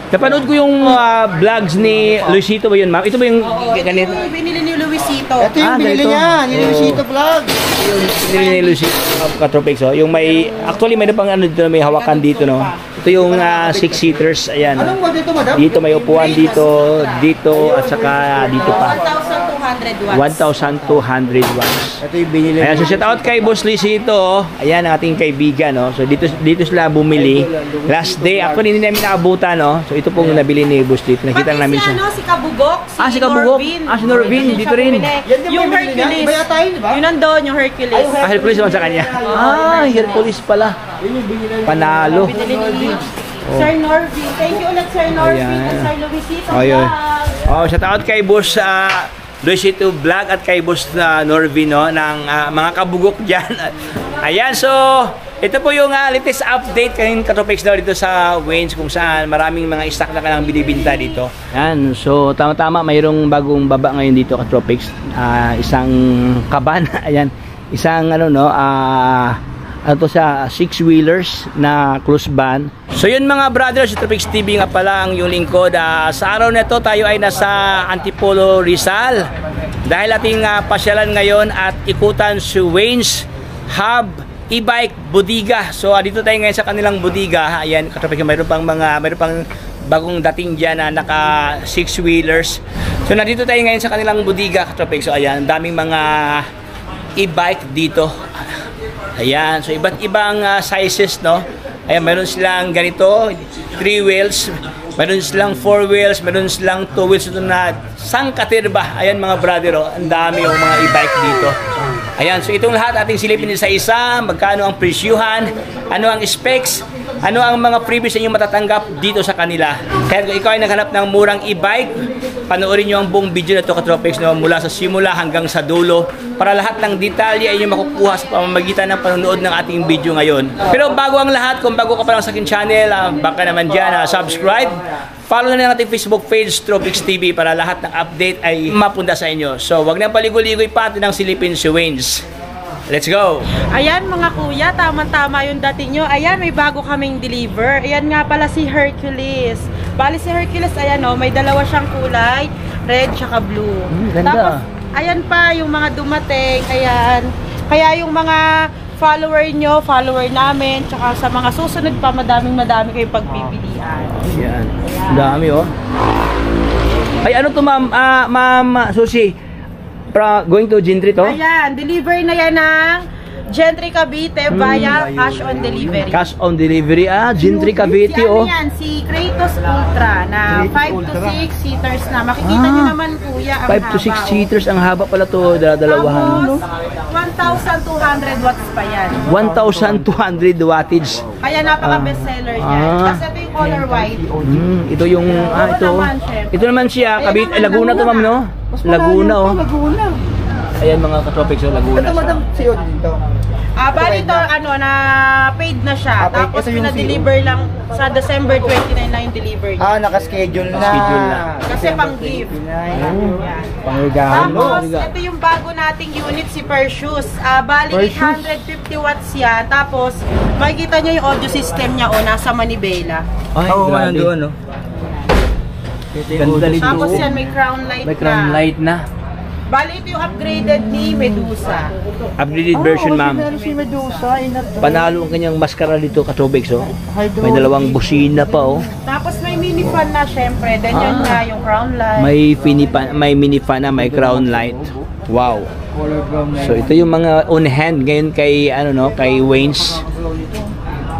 Napanood ko yung vlogs ni Luisito ba yun, ma'am? Ito ba yung ganito? Ito yung binili ni Luisito. Ito yung binili niya, ni Luisito Vlog. Yung binili ni Luisito Katropics, oh. Yung may, actually may pang ano dito, may hawakan dito, no? Ito yung 6-seaters, ayan. Anong mo dito, madam? Dito may upuan dito, at saka dito pa. 1,200 1,200 watts. Ito yung binili. Ayan, so shout out kay Boss Luisito, oh. Ayan ang ating kaibigan, no? So dito sila bumili. Last day, actually hindi namin naabutan, no? So ito pong nabili ni Boss Luisito. Nakita na namin siya. Si Kabugok, si Kabugok. Si Norvin, dito rin. Yung Hercules. Iba yata yun, diba? Yun nandun, yung Hercules. Hercules naman sa kanya. Hercules pala. Panalo. Sir Norvin. Thank you ulit, Sir Norvin at Sir Luisito. Shout out kay Boss Luisito Vlog at kay Boss Norvin, no, ng mga kabugok dyan. Ayan, so ito po yung latest update kanina Katropics daw dito sa Waynes, kung saan maraming mga stock na kailangang binibinta dito. Ayan, so tama-tama mayroong bagong baba ngayon dito Katropics. Isang kaban, ayan, isang ano no, ano to sa 6-wheelers na cruise van. So yun mga brothers, Tropics TV nga pala ang yung lingkod. Sa araw na ito tayo ay nasa Antipolo, Rizal. Dahil ating pasyalan ngayon at ikutan si Waynes Hub E-Bike Bodega. So dito tayo ngayon sa kanilang bodega. Ayan, Katropics, mayroon pang bagong dating dyan na naka 6-wheelers. So nandito tayo ngayon sa kanilang bodega, Katropics. So ayan, daming mga e-bike dito. Ayan, so iba't ibang sizes, no? Ayan, meron silang ganito, 3 wheels, meron silang 4 wheels, meron silang 2 wheels ito na sangkatirba. Ayan mga brother, oh, ang dami yung mga e-bike dito. Ayan, so itong lahat ating silipin isa-isa, magkano ang presyuhan, ano ang specs, ano ang mga freebies na inyong matatanggap dito sa kanila. Kaya kung ikaw ay naghanap ng murang e-bike, panoorin nyo ang buong video na ito, Katropics, no? Mula sa simula hanggang sa dulo, para lahat ng detalye ay inyong makukuha sa pamamagitan ng panonood ng ating video ngayon. Pero bago ang lahat, kung bago ka pa lang sa aking channel, baka naman dyan, subscribe, follow na natin Facebook page, Tropics TV, para lahat ng update ay mapunta sa inyo. So, wag na paligoy-ligoy pa, atin ang silipin si Waynes. Let's go! Ayan mga kuya, tama-tama yung dating nyo. Ayan, may bago kaming deliver. Ayan nga pala si Hercules. Bali si Hercules, ayan o, may dalawa siyang kulay, red tsaka blue. Ganda. Tapos, ayan pa yung mga dumating, ayan. Kaya yung mga follower namin, tsaka sa mga susunod pa, madami kayong pagpipilian. Ayan. Dami, oh. Ay, ano to, ma'am? Ma'am Susi. Going to Gentry to? Ayan, deliver na yan ng Gentry Cavite via cash on delivery. Cash on delivery. Gentry Cavite, oh. Si ano yan, si Kratos Ultra na 5 to 6 seaters na. Makikita nyo naman kuya ang 5 to 6 seaters, ang haba pala to, dalawahan. Tapos, 1,200 watts pa yan. 1,200 wattage. Kaya napaka-bestseller yan. Kasi ito yung color white. Ito yung, ito naman siya, Cavite, Laguna to, ma'am, no? Laguna, oh. Laguna. Ayan mga Katropics, oh, Laguna. Ito, madam, siyo dito. Bali ito, ano, na paid na siya. Tapos pinadeliver lang sa December 29 na yung delivery. Naka-schedule na. Kasi pang-gift. Pang-regalo. Tapos, ito yung bago nating unit, si Perseus. Bali, 850 watts yan. Tapos, makikita nyo yung audio system niya, nasa Manibela. Ay, grabe. Doon, no? Ganda nito. Tapos yan, may crown light na. May crown light na. Bali, ito yung upgraded ni Medusa. Upgraded version, ma'am. Si Medusa. Panalo ang kanyang maskara dito, Katropics, oh. May dalawang busina pa, oh. Tapos may mini fan na, syempre. Then yan nga, yung crown light. May mini fan na, may crown light. Wow. So ito yung mga on hand ngayon kay ano no, kay Waynes.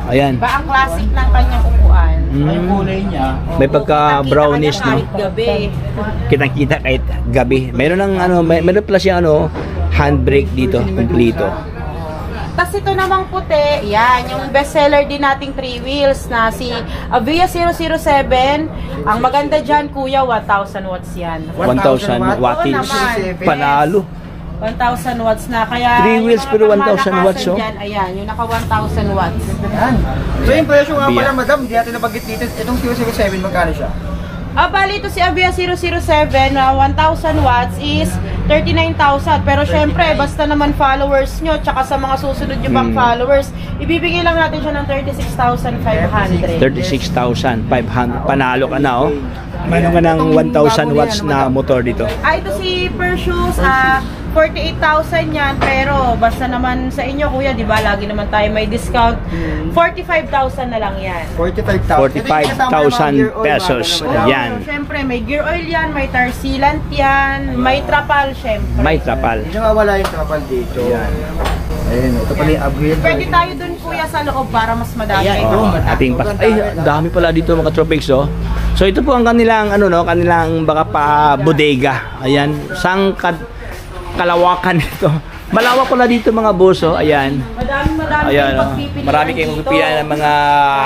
Ayan. Ba ang classic ng kanyang upuan. Yung kulay niya. May pagka brownish, no. Gabi. Kitang-kita kahit gabi. Meron ng ano, meron pala siyang ano, handbrake dito, kompleto. Tapos ito namang puti, yan, yung bestseller din nating 3 wheels na si Avia 007. Ang maganda dyan, kuya, 1,000 watts yan. 1,000 wattage. Panalo. 1,000 watts na, kaya 3 wheels pero 1,000 watts, oh. Dyan, ayan, yung naka 1,000 watts. Yan. So yung presyo nga pala, madam, hindi natin nabanggit dito. Itong 007, magkano siya? Bali ito si Avia 007 na 1,000 watts is 39,000. Pero syempre, basta naman followers nyo, tsaka sa mga susunod nyo pang followers, ibibigay lang natin siya ng 36,500. 36,500. Panalo ka na, oh. Meron ka ng 1,000 watts na motor dito. Ito si Perseus, 48,000 yan, pero basta naman sa inyo kuya, di ba, lagi naman tayo may discount. 45,000 na lang yan. 45,000 pesos. Ayan. Siyempre, may gear oil yan, may tar sealant yan, may trapal, syempre. May trapal. Hindi nga wala yung trapal dito. Ayan. Ayun, ito pala yung upgrade. Pwede tayo dun kuya sa loob para mas madami. Ating ay, dami pala dito mga tropics, oh. So ito po ang kanilang ano no, kanilang baka pa bodega. Ayan, sang kalawakan nito. Malawak pala dito mga boss, oh. Ayan. Madami Ayan, kayong oh. pagpipilian Marami kayong dito. magpipilian ng mga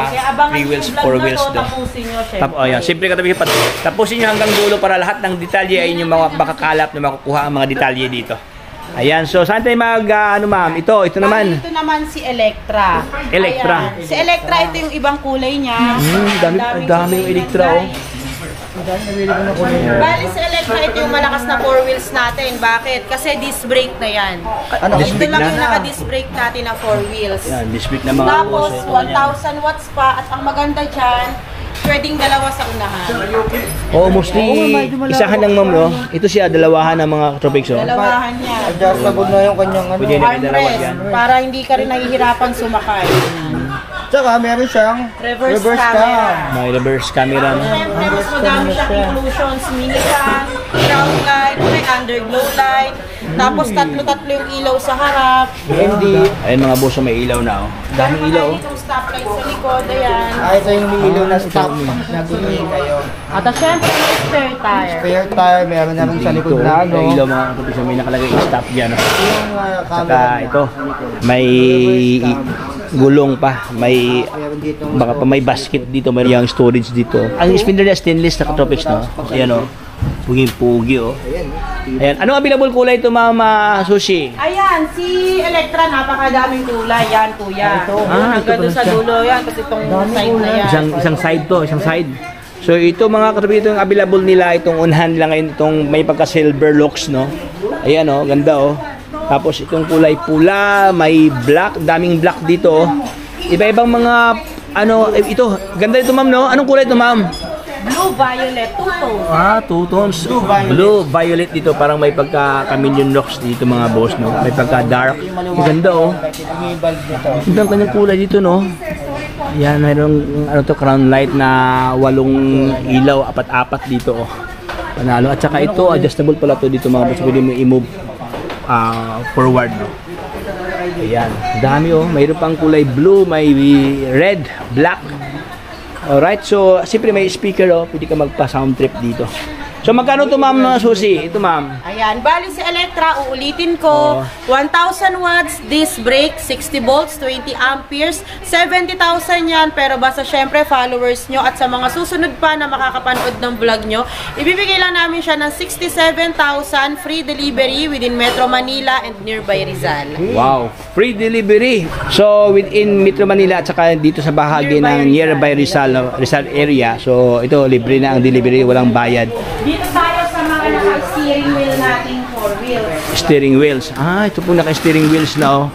Kaya abangan 3 wheels, yung vlog 4 na wheels to, do. tapusin nyo, syempre. Ayan, simple katabi tapusin nyo hanggang dulo para lahat ng detalye ay inyong mga makakalap na makukuha ang mga detalye dito. Ayan, so saan tayo ano ma'am? Ito naman. Ito naman si Electra. Electra. Ayan. Si Electra, ito yung ibang kulay niya. Dami yung Electra, oh. Bali si Electra, ito yung malakas na 4 wheels natin. Bakit? Kasi disc brake na yan. Disc Ito brake lang na? yung naka-disc brake natin na 4 wheels. Ayan, display na mga Tapos, boss. 1,000 watts pa. At ang maganda dyan, pwedeng dalawa sa unahan. Oo, mostly isahan lang ma'am, no? Ito siya, dalawahan ng mga tropics, oh. Dalawahan yan. Adjustable na yung kanyang ano. Pwede na may dalawa Armrest, yan. para hindi ka rin nahihirapan sumakay. Tsaka meron siyang Reverse cam. camera. May reverse camera, no? Siyempre, mas madami siyang inclusions. Mini fan, ground light, may underglow light. Tapos tatlo-tatlo yung ilaw sa harap. Hindi. Ayun mga boss, may ilaw na, oh. Daming ilaw, oh. Itong stoplight sa likod, ayan. Ito yung ilaw na stop. Nabili kayo. At syempre, may spare tire. Spare tire, meron na rin sa likod na ano. May ilaw mga tropics, may nakalagay stop dyan, no? Yung Saka camera. ito, may gulong pa, may Meron dito. baka pa may basket dito, may yung storage dito. Ang spindle niya stainless na tropics, no? Ayan, oh. Pugi-pugi, oh. Ayan. Anong available kulay ito, Mama Sushi? Ayan, si Electra, napakadaming kulay. Yan, kuya. Hanggang doon sa dulo yan, kasi itong side na yan. Isang side to, isang side. So ito mga katabi, ito yung available nila, itong unahan lang ngayon, itong may pagka-silver locks, no? Ayan, oh, ganda, oh. Tapos itong kulay pula, may black, daming black dito, oh. Iba-ibang mga, ano, ito, ganda ito, ma'am, no? Anong kulay ito, ma'am? Blue, violet, two-tone. Two tones. Blue, violet dito, parang may pagka-chameleon locks dito, mga boss, no? May pagka-dark. Ganda, oh. May bulb dito. Ganda ang kanyang kulay dito, no? Yan, mayroong ano to, crown light na 8 ilaw, apat-apat dito, oh. Panalo. At saka ito, adjustable pala to dito, mga boss. Pwede mo i-move forward, no? Ayan. Dami, oh. Mayroon pang kulay blue, may red, black. Alright, so siyempre may speaker, oh. Pwede ka magpa-sound trip dito. So magkano to, ma'am Susi? Ito, ma'am. Ayan, bali si Electra, uulitin ko, 1,000 watts, disc brake, 60 volts, 20 amperes, 70,000 yan, pero basta syempre followers nyo at sa mga susunod pa na makakapanood ng vlog nyo, ibibigay lang namin siya ng 67,000 free delivery within Metro Manila and nearby Rizal. Wow, free delivery. So within Metro Manila at saka dito sa bahagi ng nearby Rizal area. So ito, libre na ang delivery, walang bayad. Dito tayo sa mga naka-steering wheel nating 4 wheels. Steering wheels. Ito po naka-steering wheels na, oh.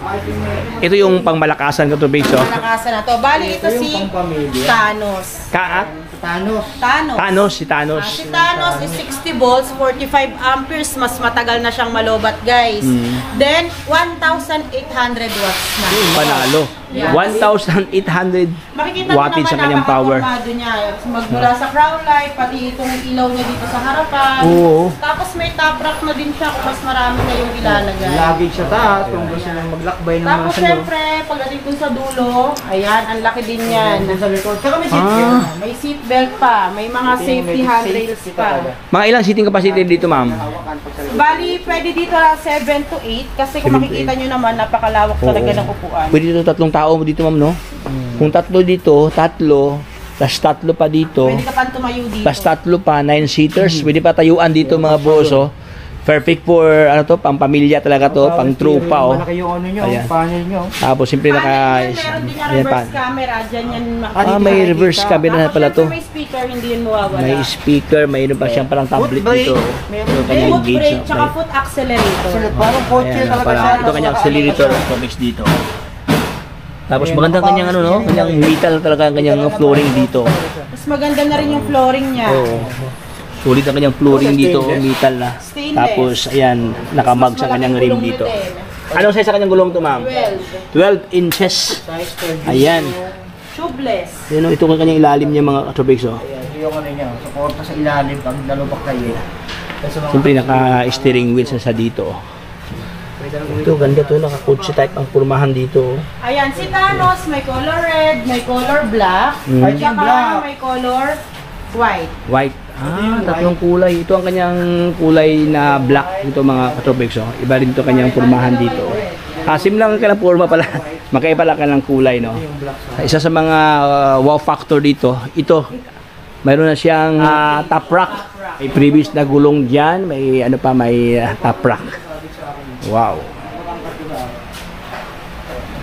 Ito yung pangmalakasan ko to, base, oh. Malakasan na to. Bali, ito si Thanos. Thanos. Thanos, si Thanos. Si Thanos is 60 volts, 45 amperes. Mas matagal na siyang malobat, guys. Then, 1,800 watts na. Panalo. Yeah. 1,800 Makikita mo wattage naman sa kanyang power. napaka-formado niya. Magmula sa crown light, pati itong ilaw niya dito sa harapan. Oo. Tapos may top rack na din siya kung mas marami na yung ilalagay. Lagi sa taas kung gusto nang maglakbay ng mga Tapos salo. syempre, pagdating dun sa dulo, ayan, ang laki din yan. Sa likod. Tsaka may seat belt. May seat belt pa, may mga safety handrails pa. Mga ilang seating capacity dito, ma'am? Bali, pwede dito lang 7 to 8 kasi kung makikita nyo naman, napakalawak talaga ng upuan. Pwede dito 3 tao dito, ma'am, no? Kung 3 dito, 3, plus 3 pa dito, Pwede ka pang tumayo dito. plus 3 pa, 9 seaters. Pwede pa tayuan dito, mga boss, oh. Perfect for ano to, pang pamilya talaga to, pang trupa oh. Malaki yung ano nyo, Ayan. panel nyo. Tapos simple naka Meron din yung ayan pa. reverse camera, dyan yan May reverse camera na pala to. May speaker, hindi yun mawawala. May speaker, mayroon pa siyang parang tablet dito. Meron Ito May kanyang foot gauge. brake, tsaka foot accelerator. Parang kotse Ayan, talaga parang siya. ito kanyang accelerator Atomics dito. Tapos maganda kanyang ano no, kanyang metal talaga ang kanyang flooring dito. Mas maganda na rin yung flooring niya. Oo. Sulit ang kanyang flooring dito, metal na. Stainless. Tapos ayan, nakamag sa kanyang rim dito. Anong size sa kanyang gulong to, ma'am? 12 inches. Ayan. Tubeless. Yan o, ito ang kanyang ilalim niya mga katropics oh. Ito yung ano niya, suporta sa ilalim pag lalubak kayo. Siyempre naka-steering wheels na sa dito oh. Ito, ganda to, naka-kotse type ang purmahan dito oh. Ayan, si Thanos, may color red, may color black, at saka may color white. White. Tatlong kulay. Ito ang kanyang kulay na black ito mga katropics oh. Iba rin ito kanyang purmahan dito oh. Asim lang ka ng forma pala. Makaiba lang ka ng kulay no. Isa sa mga wow factor dito, ito. Mayroon na siyang top rack. May previous na gulong diyan, may ano pa, may top rack. Wow.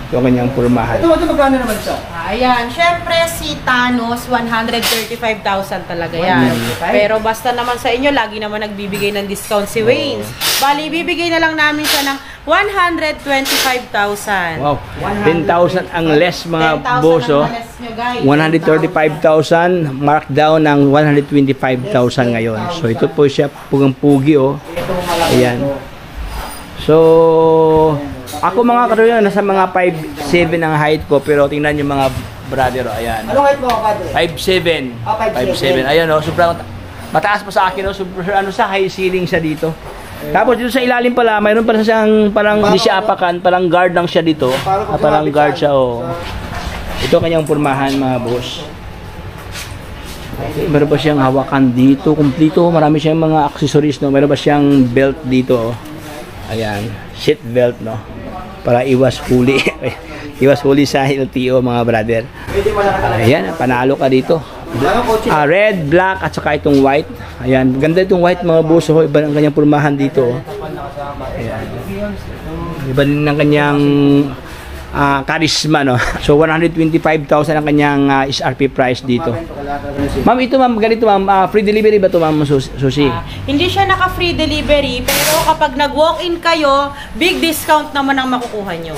Ito ang kanyang purmahan. Ito magkano naman siya? Ayan, syempre si Thanos, 135,000 talaga yan. Pero basta naman sa inyo, lagi naman nagbibigay ng discount si Waynes. Bali, bibigay na lang namin siya ng 125,000. Wow. 10,000 ang less mga 10,000 boso. ang less nyo, guys. 135,000 markdown ng 125,000 ngayon. So ito po siya pugang-pugi oh. Ayan. So ako mga karoon nasa mga 5'7 ang height ko pero tingnan niyo mga brother oh. Ayan. Anong height mo, Padre? 5'7. 5'7. 5'7. Ayan oh, sobrang mataas pa sa akin oh. Super ano sa high ceiling siya dito. Tapos dito sa ilalim pala, mayroon pa siyang parang hindi siya apakan, parang guard lang siya dito. Parang guard siya oh. Ito kanyang purmahan mga boss. Okay, meron pa siyang hawakan dito, kumpleto, marami siyang mga accessories no. Meron pa siyang belt dito oh. Ayan, seat belt no. Para iwas huli. Iwas huli sa LTO mga brother. Ayan, panalo ka dito. Red, black at saka itong white. Ayan, ganda itong white mga boss oh. Iba ang kanyang purmahan dito oh. Ayan. Iba din ang kanyang charisma no. So 125,000 ang kanyang SRP price dito. Ma'am, ito ma'am, ganito ma'am, free delivery ba to ma'am Susi? Hindi siya naka-free delivery, pero kapag nag-walk-in kayo, big discount naman ang makukuha nyo.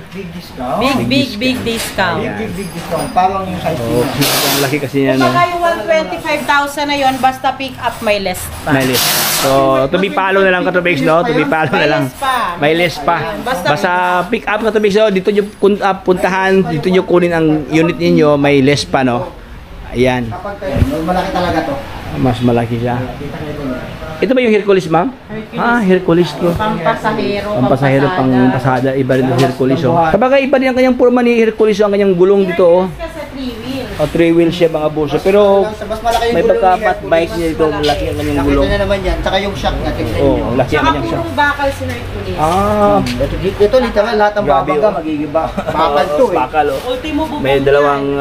Big discount. Big discount. Big discount. Parang yung size Oh, ang laki kasi niya no. Kung yung 125,000 na yun, basta pick up may less pa. May list. So, to be follow na lang Katobigs, no? To be follow na lang. May list pa. Basta pick up Katobigs, no? Dito nyo puntahan, dito nyo kunin ang unit ninyo, may list pa, no? Ayan. Kapag malaki talaga to. Mas malaki siya. Ito ba yung Hercules, ma'am? Hercules to. Pampasahero. Pampasahero, pang pasada. Iba rin yung Hercules, oh. Kapag iba din ang kanyang forma ni Hercules, ang kanyang gulong dito, oh. Kasi 3 wheel. O, 3 wheels siya mga boso. Pero, mas malaki yung may gulong pagka-fat ni bike niya dito, malaki ang kanyang gulong. Nakita na naman yan. Tsaka yung shock natin. Oh, laki ang Tsaka kanyang siya. purong bakal si Hercules. Ito literal lahat ng Grabe, babangga oh. magiging bakal to eh. Bakal, oh. Ultimo bubong. May dalawang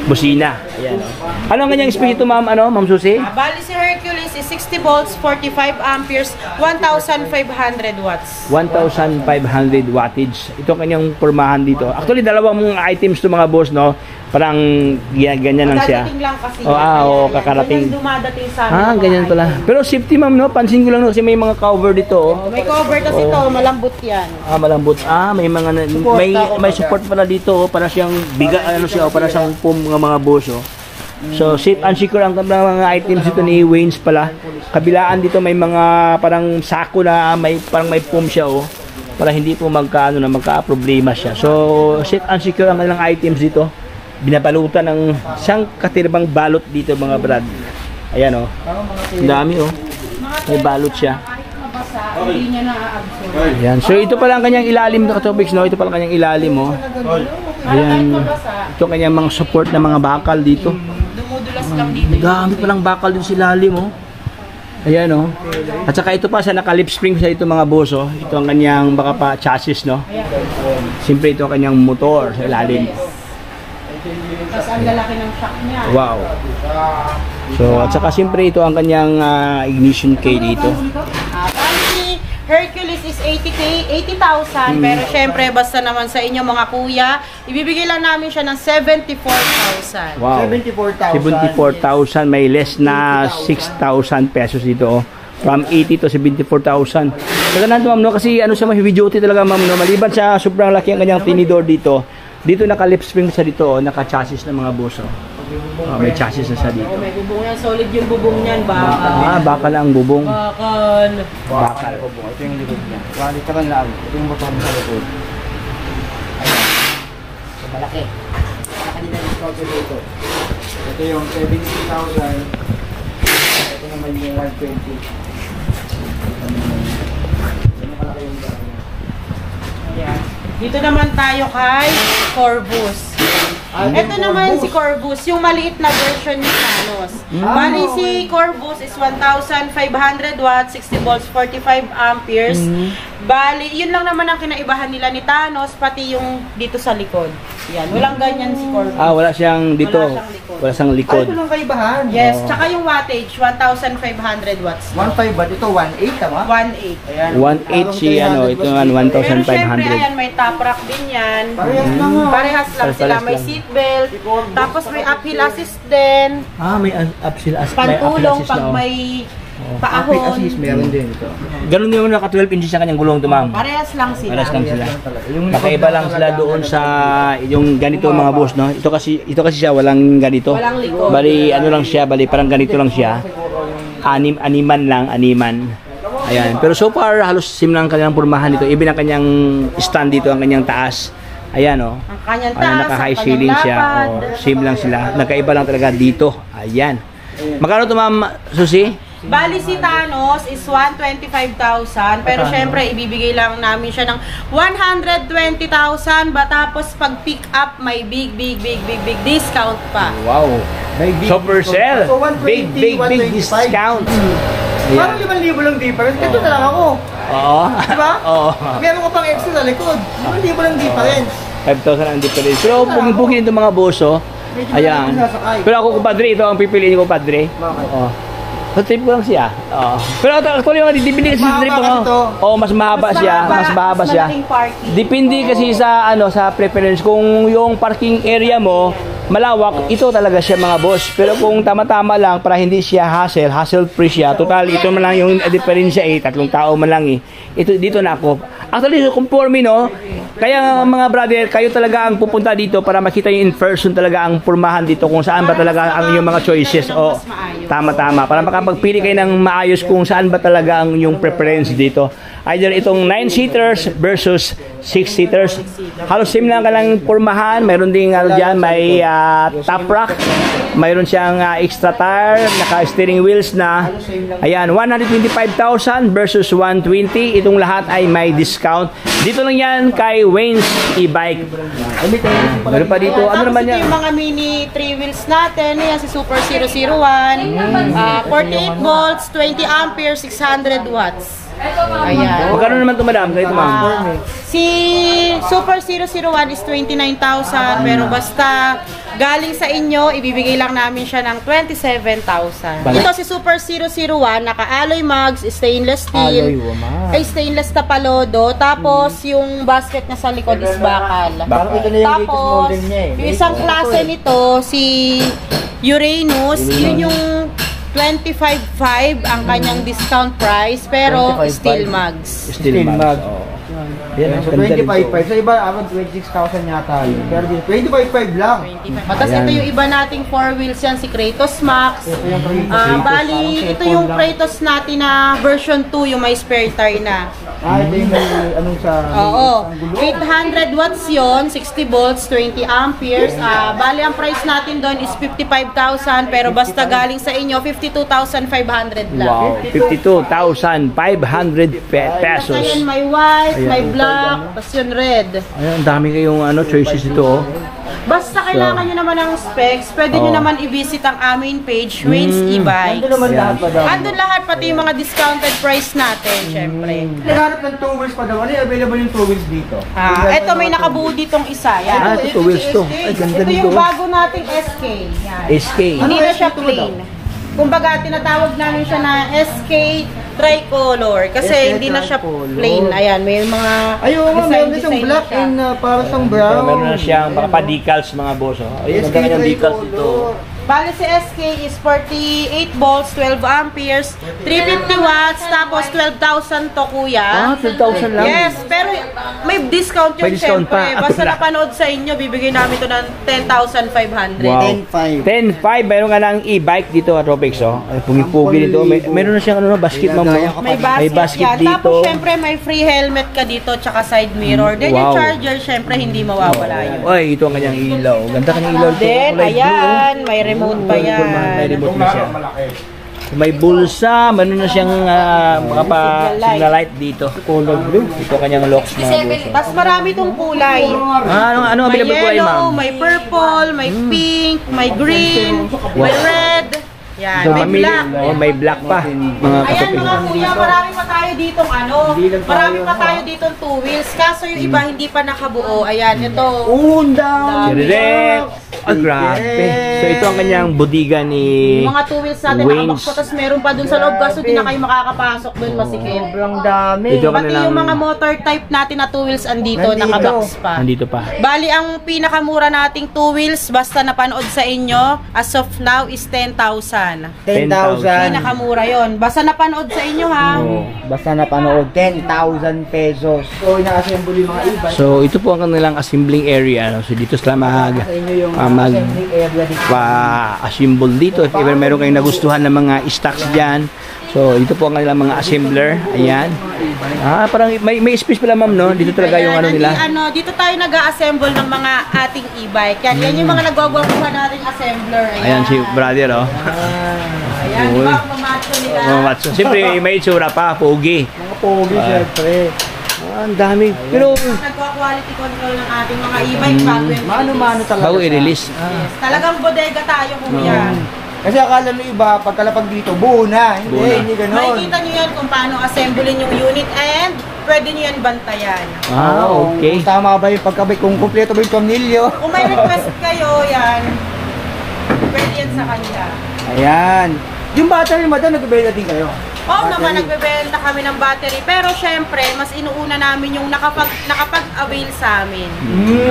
busina. Ayan. Ano ang kanyang espiritu, ma'am? Ano, Ma'am Susi? Bali si Hercules is 60 volts, 45 amperes, 1,500 watts. 1,500 wattage. Ito ang kanyang pormahan dito. Actually, dalawang items to mga boss, no? Parang ganyan lang siya. Dadating lang kasi. Kakarating. Ganyan dumadating sa amin. Ganyan pala. Pero safety, ma'am, no? Pansin ko lang, no? Kasi may mga cover dito, oh. May cover kasi to, malambot yan. Malambot. May mga may support pala dito, oh, para siyang ano siya, oh, para siyang foam ng mga boss, oh. So safe and secure ang mga items dito ni Waynes pala. Kabilaan dito may mga parang sako na parang may foam siya, oh, para hindi po magka-problema siya. So safe and secure ang kanilang items dito. Binabalutan ng isang katirbang balot dito mga brad. Ayan, oh. Ang dami, oh. May balot siya. Hindi niya na-absorb. Ayan. So ito pala ang kanyang ilalim na Katobigs, no? Ito pala ang kanyang ilalim, oh. Ayan. Ito kanyang mga support na mga bakal dito. Dumudulas lang dito. Gamit palang bakal dito sa ilalim, oh. Ayan, oh. At saka ito pa sa naka-lip spring sa ito mga boss, oh. Ito ang kanyang baka pa chassis, no? Siyempre ito ang kanyang motor sa ilalim. Tapos Ang lalaki ng shock niya. Wow. So, at saka siyempre ito ang kanyang ignition key dito. Bali, Hercules is 80K, 80,000. Pero syempre, basta naman sa inyo mga kuya, ibibigay lang namin siya ng 74,000. Wow. 74,000. May less na 6,000 pesos dito. From 80 to 74,000. Kaya na ma'am, no? Kasi ano siya, heavy duty talaga ma'am, no? Maliban sa sobrang laki ang kanyang tinidor dito, dito naka-lip spring siya dito, naka-chassis ng mga boss. May chassis na siya dito. May bubong yan, solid yung bubong niyan, bakal. Bakal lang ang bubong. Bakal. Bakal. Ito yung likod niya. Walita ka lang. Ito yung motor sa likod. So, malaki. Malaki din ang motor dito. Ito yung 70,000. Ito naman yung 120. Ayan. Dito naman tayo kay Corvus. Ito naman si Corvus, yung maliit na version ni Thanos. Bali si Corvus is 1,500 watts, 60 volts, 45 amperes. Bali, yun lang naman ang kinaibahan nila ni Thanos, pati yung dito sa likod. Yan, walang ganyan si Corvus. Wala siyang dito. Wala siyang likod. Ito lang kaibahan. Yes, tsaka yung wattage, 1,500 watts. 1.5 ba? Ito 1.8 tama? 1.8. Ayan. 1.8 si ano, ito naman Pero syempre, 1,500. ayan, may top rack din yan. Parehas lang nga. Parehas lang sila. Parehas May lang. seatbelt. Tapos may uphill assist din. May uphill Pantulong pag may paahon. Assist meron din ito. Ganun din naman naka 12 inches ang kanyang gulong to ma'am. Parehas lang sila. Parehas lang sila. Nakaiba lang sila doon sa yung ganito mga boss, no? Ito kasi siya walang ganito. Walang likod. Bali ano lang siya, bali parang ganito lang siya. Animan. Ayan. Pero so far halos sim lang kanyang pormahan dito. Even ang kanyang stand dito, ang kanyang taas. Ayan oh. Ang kanyang taas, Naka-high ang ceiling kanyang siya. lapad. Same lang sila. Nagkaiba lang talaga dito. Ayan. Magkano to ma'am Susie? Bali si Thanos is 125,000. Pero syempre, ibibigay lang namin siya ng 120,000. Tapos pag pick up, may big discount pa. Wow. Super sale. So 120, Big 125. discount. Parang 5,000 lang difference. Ito na lang ako. Oo. Diba? Oo. Meron ko pang extra sa likod. 5,000 lang difference. 5,000 ang difference. Pero bugin ito mga boso. Ayan. Pero ako kumpadre, ito ang pipiliin ko kumpadre. Bakit? Oo. Sa trip ko lang siya. Oo. Pero actually yung dipindi kasi sa trip ko. Mahaba ito. Oo, mas mahaba siya. Mas mahaba siya. malaking parking. Depende kasi sa sa preference. Kung yung parking area mo malawak, ito talaga siya mga boss. Pero kung tama-tama lang para hindi siya hassle free siya. Total, ito man lang yung diferensya tatlong tao man lang Ito dito na ako. Actually, conforme no. Kaya mga brother, kayo talaga ang pupunta dito para makita yung in person talaga ang pormahan dito kung saan ba talaga ang yung mga choices. O tama-tama para makapagpili kayo ng maayos kung saan ba talaga ang yung preference dito. Either itong 9-seaters versus 6-seaters. Halos same lang ka lang pormahan. Mayroon ding dyan, may top rack. Mayroon siyang extra tire, naka-steering wheels na. Ayan, 125,000 versus 120. Itong lahat ay may discount. Dito lang yan kay Wayne's e-bike. Meron pa dito. Ano naman yan? Tapos ito yung mga mini 3 wheels natin. Yan si Super 001. 48 volts, 20 amperes, 600 watts. Ayan. Magkano naman ito madam? Ganito ma'am. Si Super 001 is 29,000 pero basta galing sa inyo, ibibigay lang namin siya ng 27,000. Ito si Super 001, naka-alloy mugs, stainless steel, stainless na palodo, tapos yung basket niya sa likod is bakal. Tapos, yung isang klase nito, si Uranus, yun yung 25,500 ang kanyang discount price pero 25,500. steel mugs. Steel mugs. Yan, So 25,500. Sa iba, around 26,000 yata yun. Pero dito, 25,500 lang. 25. Tapos ito yung iba nating 4 wheels yan, si Kratos Max. Ito yung Kratos. Bali, ito yung Kratos natin na version 2, yung may spare tire na. Ito yung may anong sa... Oo. 800 watts yon, 60 volts, 20 amperes. Bali, ang price natin doon is 55,000 pero basta galing sa inyo, 52,500 lang. Wow, 52,500 pesos. Basta yun, may white, may black, tapos yun red. Ayan, ang dami kayong choices ito. Basta kailangan nyo naman ng specs, pwede nyo naman i-visit ang aming page, Wayne's E-Bikes. Ando naman lahat pa daw. Andun lahat, pati yung mga discounted price natin, syempre. Naghanap ng 2 wheels pa daw. Ano yung available yung 2 wheels dito? Eto may nakabuo ditong isa, yan. Ito 2 wheels to. Ay, ganda Ito nito. yung bago nating SK, yan. SK. Hindi na siya SK to plain. Kumbaga, tinatawag namin siya na SK Tricolor kasi SK hindi na siya Tricolor. plain. Ayan, may mga Ayun nga, meron din siyang black siya. and para siyang brown. Meron na siyang baka pa-decals mga boss. Ayun, SK ganda kanyang decals dito. Tricolor. Bale si SK is 48 volts, 12 amperes, 350 watts, tapos 12,000 to kuya. 12,000 lang. Yes, pero may discount yun May discount syempre. pa. Basta Wala. napanood sa inyo, bibigyan namin to ng 10,500. Wow. 10.5. 10.5, mayroon ka ng e-bike dito at Tropex, oh. Ay, pugi-pugi dito. Meron na siyang ano, basket, ma'am. No? May May basket yan. dito. Tapos syempre may free helmet ka dito, tsaka side mirror. Then yung Wow. charger, syempre hindi mawawala yun. Ay, ito ang kanyang ilaw. Ganda kanyang ilaw. Ito, Then, kulay blue, ayan, may remote pa yan. May remote na siya. May bulsa, meron na siyang mga signal light dito. Color blue. Ito kanyang locks mga boss. Tapos marami tong kulay. Ano May available kulay, yellow, ma'am? may purple, may pink, may green, may red. Yan, may Pamili- black. Oh, may black pa. Mga Ayan katupin. mga kuya, marami pa tayo ditong ano, marami pa tayo ditong 2 wheels. Kaso yung iba hindi pa nakabuo. Ayan, ito. Undang! Direct. Ah, grabe. So ito ang kanyang bodega ni Yung mga 2 wheels natin Wayne's. nakabakso, tapos meron pa dun sa loob. Kaso di na kayo makakapasok dun, masikip. Sobrang dami. Ito ka Pati na lang. yung mga motor type natin na 2 wheels andito, Nandito. nakabox pa. Nandito pa. Bali, ang pinakamura nating 2 wheels, basta napanood sa inyo, as of now is 10,000. 10,000. Pinakamura yon. Basta napanood sa inyo ha. Oh. Basta napanood, 10,000 pesos. So, ina-assemble yung mga e-bike. So ito po ang kanilang assembling area. No? So dito sila Sa inyo yung assembling area dito. assemble dito. If ever meron kayong nagustuhan ng mga stocks dyan. So ito po ang kanilang mga assembler. Ayan. Parang may space pala ma'am, no? Dito talaga yung ano nila. Dito tayo nag-assemble ng mga ating e-bike. Yan yung mga nagwagwapuhan nating assembler. Ayan si brother, oh. Ayan, di ba ang mamacho nila? Oh, Matson. Siyempre may itsura pa, pogi. Mga pogi, syempre. Ang dami. Pero Nagwa-quality control ng ating mga e-bike bago yung Mano-mano talaga. bago i-release. Yes. Talagang bodega tayo kuya. Kasi akala nyo iba, pagkalapag dito, buo na. Hindi, Buo na. hindi ganon. Makikita nyo yan kung paano assemblein yung unit and pwede nyo yan bantayan. Okay. Kung tama ba yung pagkabay, kung kumpleto ba yung tornilyo. Kung may request kayo, yan, pwede yan sa kanila. Ayan. Yung battery, madam, nagbibenta din kayo. Oo naman, nagbebenta kami ng battery. Pero syempre, mas inuuna namin yung nakapag-avail sa amin.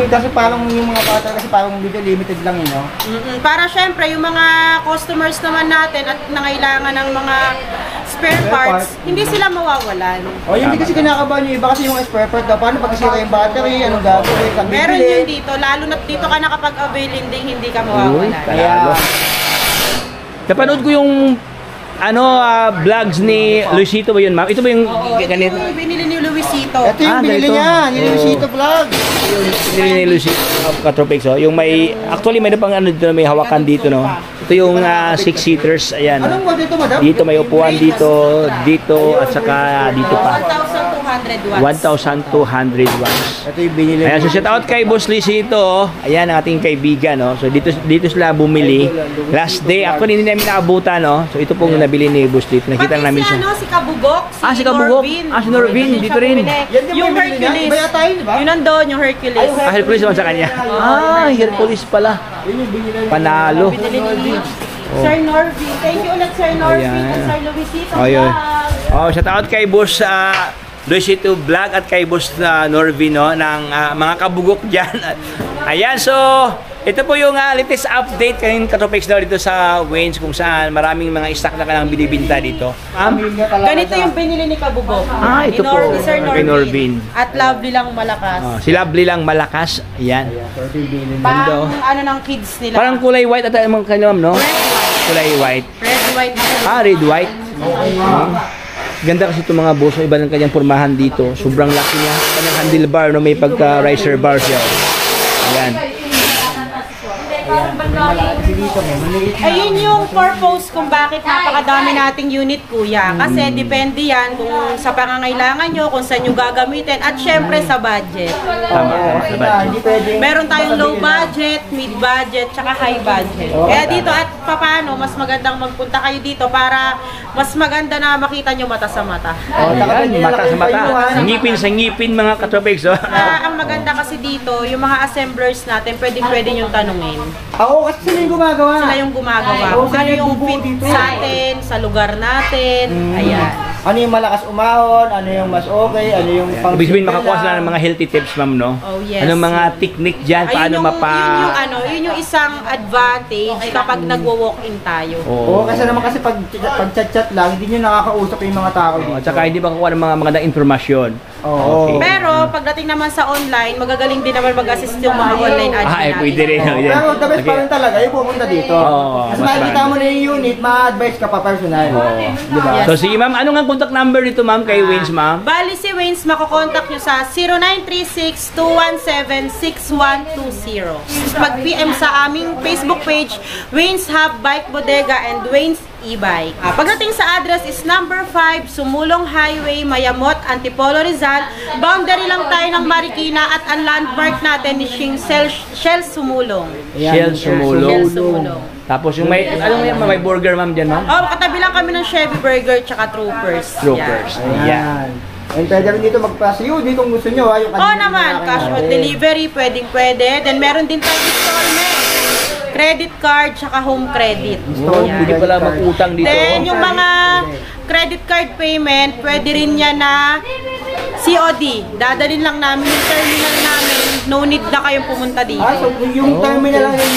Kasi parang yung mga battery, kasi parang limited lang yun, no? Para syempre, yung mga customers naman natin at nangailangan ng mga spare parts, hindi sila mawawalan. O, yun din kasi kinakabahan yung iba kasi yung spare part daw. Paano pag isira yung battery, anong gagawin? Saan Meron bibili? yun dito, lalo na dito ka nakapag-avail, hindi ka mawawalan. Kaya, Napanood ko yung vlogs ni Luisito ba yun, ma'am? Ito ba yung Oo, ito ganito? yung binili ni Luisito. ito yung binili ganito. niya, yung Oo. Luisito Vlog. Yung ni Luisito Katropex, oh. Yung may, actually may pang dito na may hawakan dito, no? Ito yung 6-seaters, ayan. Anong wag dito, madam? Dito may upuan dito, at saka dito pa. 1,200 watts. 1,200 watts. Ito yung binili Ayan, so shout out kay Boss Luisito, oh. Ayan ang ating kaibigan, no? So dito sila bumili. Last day, actually hindi namin naabutan, no? So ito pong nabili ni Boss Luisito. Nakita Pati namin si, siya. si Kabugok, Si Kabugok. Si Norvin, Dito dito siya rin. bumili. Yan din Yung ba yung binili niya? Hercules. Iba yata yun, di ba? Yun nandun, yung Hercules. Hercules naman sa kanya. Hercules pala. Yun yung binili niya. Panalo. Binili ni Sir Norvin. Thank you ulit, Sir Norvin. Ayan. At Sir Luisito. Ayun. Vlog. Oh, shout out kay Boss Luisito Vlog at kay Boss Norvin, no, ng mga kabugok diyan. Ayan, so ito po yung latest update kanina Katropex daw dito sa Wayne's kung saan maraming mga stock na kailangang binibinta dito. Ganito yung binili ni Kabugok. Ito po. Ni Sir Kay Norvin. At lovely lang malakas. Si Lovely lang malakas. Ayan. Pang ano ng kids nila. Parang kulay white at mga kanila, ma'am, no? red white. Kulay white. Red white. Red white. Ganda kasi itong mga boss, iba ng kanyang pormahan dito. Sobrang laki niya. Kanyang handlebar, no, may pagka riser bar siya. Ayan. dito, may maliit na. Ayun yung purpose kung bakit napakadami nating unit, kuya. Kasi depende yan kung sa pangangailangan nyo, kung saan nyo gagamitin, at syempre sa budget. Tama, Kasi sa na, budget. hindi pwedeng Meron tayong low sasabihin na, budget, mid budget, tsaka high budget. Oo, Kaya tama. dito at papaano, mas magandang magpunta kayo dito para mas maganda na makita nyo mata sa mata. Oh, saka Ayan, ganyan mata sa lang mata. kayo, ha? Ngipin sa ngipin mga katropics. Oh. Ang maganda kasi dito, yung mga assemblers natin, pwede yung tanungin. Oo, kasi sila yung gumagawa. Sila yung gumagawa. Oo, Kung ano sila yung yung bubuo fit dito. sa atin, sa lugar natin. Ayan. Ano yung malakas umahon, ano yung mas okay, ano yung pang Ibig sabihin makakuha sila ng mga healthy tips, ma'am, no? Oh, yes. Anong mga technique dyan? Paano yun yung isang advantage kapag nagwo-walk-in tayo. Oo, kasi naman kasi pag chat-chat lang, hindi nyo nakakausap yung mga tao dito. At saka hindi ba kukuha ng mga magandang informasyon? Oo. Okay. Pero pagdating naman sa online, magagaling din naman mag-assist yung mga online admin Ah, natin. pwede rin. Oo, Pwede. pero the best Okay. pa rin talaga, yung pumunta dito. Oo, Kasi mas makikita marami. mo na yung unit, ma-advise ka pa personal. Di ba? Yes. So sige ma'am, ano nga contact number dito ma'am kay Wins ma'am? Bali si Waynes, makokontak nyo sa 0936-217-6120. Mag-PM sa aming Facebook page, Waynes Hub Bike Bodega and Waynes E-Bike. Pagdating sa address is number 5, Sumulong Highway, Mayamot, Antipolo, Rizal. Boundary lang tayo ng Marikina at ang landmark natin is yung Shell Sumulong. Ayan, Shell Sumulong. Shell Sumulong. Tapos yung may, ano nga may burger ma'am dyan ma'am? Oh, katabi lang kami ng Chevy Burger tsaka Troopers. Troopers. Yan. Ayan. And pwede rin dito magpa-COD kung gusto nyo, ha? Yung Oo naman, cash on delivery, pwede. Then meron din tayong installment, credit card, tsaka home credit. Oh, Yan. pwede pala mag-utang dito. Then yung mga credit card payment, pwede rin yan na COD. Dadalhin lang namin yung terminal namin, no need na kayong pumunta dito. Ah, so yung terminal lang yung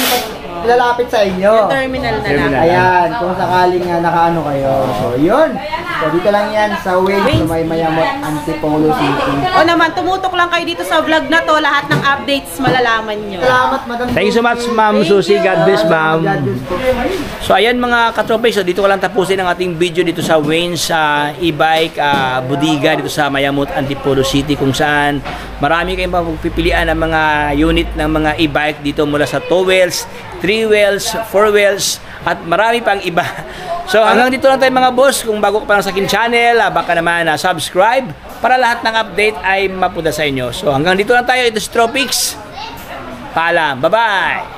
lalapit sa inyo. Yung terminal na lang. Terminal. Ayan, kung sakaling nakaano kayo. So, yun. So, dito lang yan sa Waynes, sa may Mayamot, Antipolo City. O naman, tumutok lang kayo dito sa vlog na to, lahat ng updates malalaman nyo. Salamat, Madam. Thank you so much ma'am Thank Susie. you. God bless ma'am. God bless po. So ayan mga katropics, so dito ko lang tapusin ang ating video dito sa Waynes E-Bike Bodega dito sa Mayamot, Antipolo City, kung saan marami kayong pagpipilian ng mga unit ng mga e-bike dito mula sa 2 wheels, 3 wheels, 4 wheels at marami pang iba. So hanggang dito lang tayo mga boss. Kung bago ka pa lang sa akin channel, baka naman subscribe para lahat ng update ay mapunta sa inyo. So hanggang dito lang tayo. Ito si Tropics. Paalam. Bye-bye!